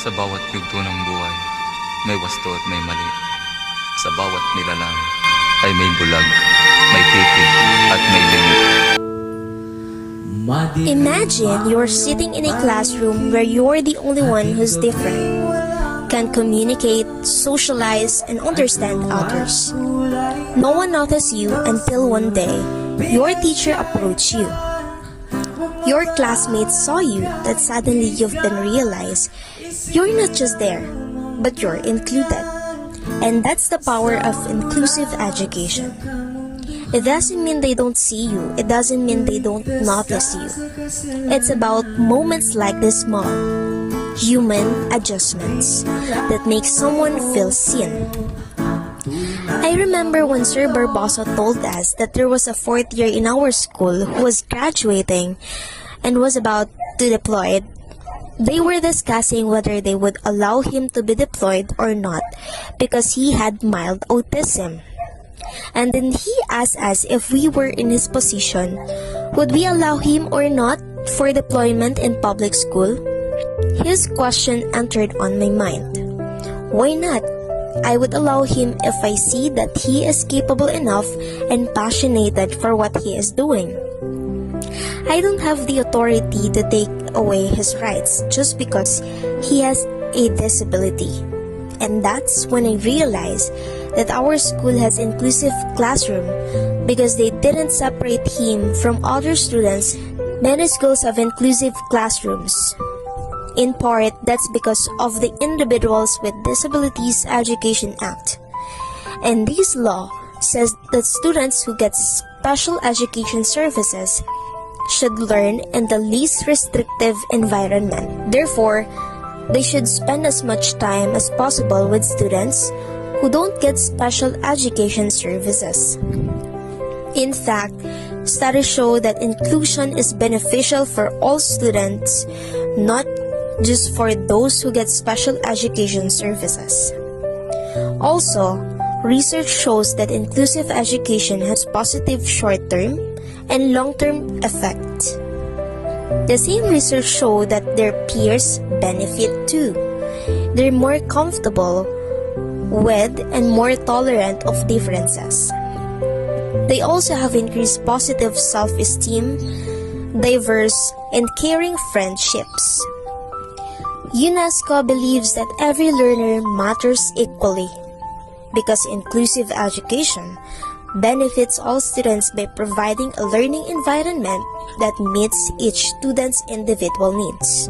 Sa bawat yugto ng buhay, may wasto at may mali. Sa bawat nilalang ay may bulag, may titig at may limit. Imagine you're sitting in a classroom where you're the only one who's different, can communicate, socialize, and understand others. No one notices you until one day, your teacher approached you. Your classmates saw you that suddenly you've been realized you're not just there, but you're included. And that's the power of inclusive education. It doesn't mean they don't see you. It doesn't mean they don't notice you. It's about moments like this small, human adjustments that make someone feel seen. I remember when Sir Barbosa told us that there was a fourth year in our school who was graduating and was about to deploy. They were discussing whether they would allow him to be deployed or not because he had mild autism. And then he asked us if we were in his position, would we allow him or not for deployment in public school? His question entered on my mind. Why not? I would allow him if I see that he is capable enough and passionate for what he is doing. I don't have the authority to take away his rights just because he has a disability. And that's when I realized that our school has inclusive classroom because they didn't separate him from other students. Many schools have inclusive classrooms. In part, that's because of the Individuals with Disabilities Education Act. And this law says that students who get special education services should learn in the least restrictive environment. Therefore, they should spend as much time as possible with students who don't get special education services. In fact, studies show that inclusion is beneficial for all students, not just for those who get special education services. Also, research shows that inclusive education has positive short-term and long-term effects. The same research show that their peers benefit too. They're more comfortable with and more tolerant of differences. They also have increased positive self-esteem, diverse and caring friendships. UNESCO believes that every learner matters equally because inclusive education benefits all students by providing a learning environment that meets each student's individual needs.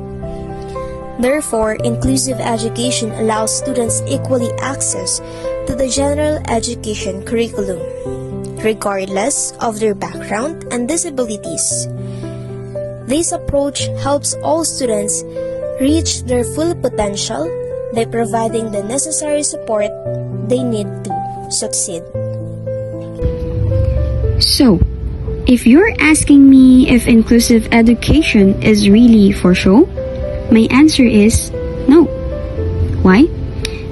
Therefore, inclusive education allows students equally access to the general education curriculum, regardless of their background and disabilities. This approach helps all students reach their full potential by providing the necessary support they need to succeed. So, if you're asking me if inclusive education is really for show, my answer is no. Why?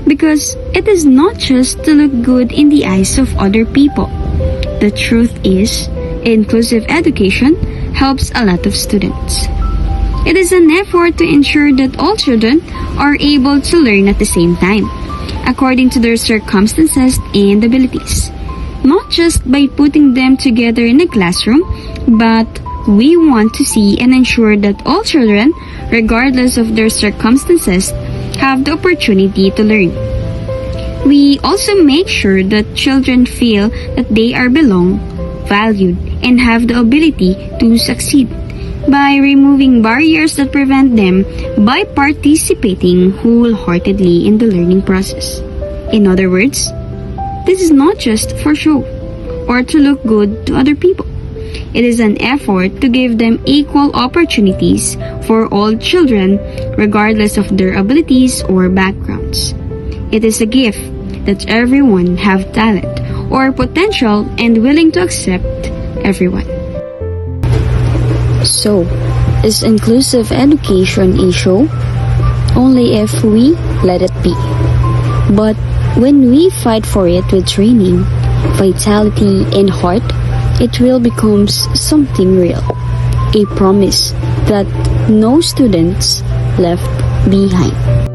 Because it is not just to look good in the eyes of other people. The truth is, inclusive education helps a lot of students. It is an effort to ensure that all children are able to learn at the same time, according to their circumstances and abilities. Not just by putting them together in a classroom, but we want to see and ensure that all children, regardless of their circumstances, have the opportunity to learn. We also make sure that children feel that they are belong, valued, and have the ability to succeed by removing barriers that prevent them by participating wholeheartedly in the learning process. In other words, this is not just for show or to look good to other people. It is an effort to give them equal opportunities for all children, regardless of their abilities or backgrounds. It is a gift that everyone have talent or potential and willing to accept everyone. So, is inclusive education a show? Only if we let it be. But when we fight for it with training, vitality, and heart, it will become something real. A promise that no students left behind.